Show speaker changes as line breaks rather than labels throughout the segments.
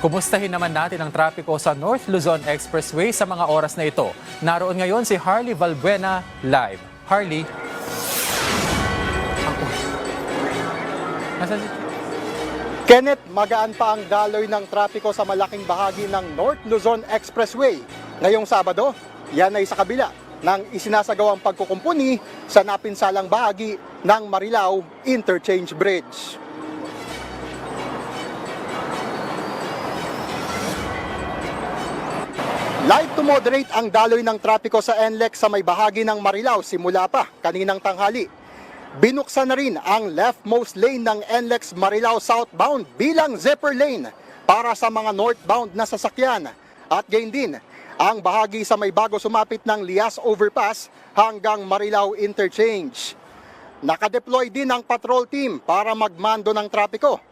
Kumustahin naman natin ang trapiko sa North Luzon Expressway sa mga oras na ito. Naroon ngayon si Harley Valbuena live. Harley.
Kenneth, magaan pa ang daloy ng trapiko sa malaking bahagi ng North Luzon Expressway. Ngayong Sabado, yan ay sa kabila ng isinasagawang pagkukumpuni sa napinsalang bahagi ng Marilao Interchange Bridge. Live to moderate ang daloy ng trapiko sa NLEX sa may bahagi ng Marilao simula pa kaninang tanghali. Binuksan na rin ang leftmost lane ng NLEX Marilao southbound bilang zipper lane para sa mga northbound na sasakyan. At gayon din ang bahagi sa may bago sumapit ng Lias Overpass hanggang Marilao Interchange. Nakadeploy din ang patrol team para magmando ng trapiko.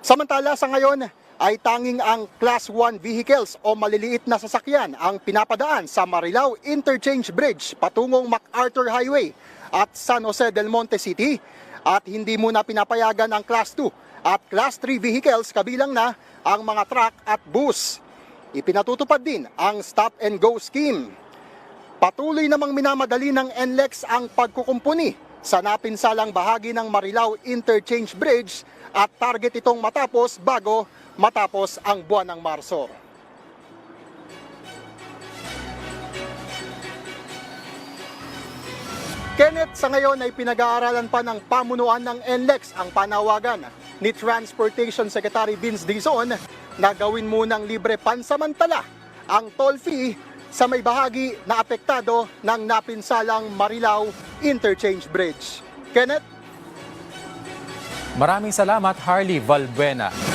Samantala sa ngayon ay tanging ang Class 1 vehicles o maliliit na sasakyan ang pinapadaan sa Marilao Interchange Bridge patungong MacArthur Highway at San Jose del Monte City at hindi muna pinapayagan ang Class 2 at Class 3 vehicles kabilang na ang mga truck at bus. Ipinatutupad din ang stop and go scheme. Patuloy namang minamadali ng NLEX ang pagkukumpuni sa napinsalang bahagi ng Marilao Interchange Bridge at target itong matapos bago matapos ang buwan ng Marso. Kenneth, sa ngayon ay pinag-aaralan pa ng pamunuan ng NLEX ang panawagan ni Transportation Secretary Vince Dizon na gawin munang libre pansamantala ang toll fee sa may bahagi na apektado ng napinsalang Marilao Interchange Bridge. Kenneth?
Maraming salamat, Harley Valbuena.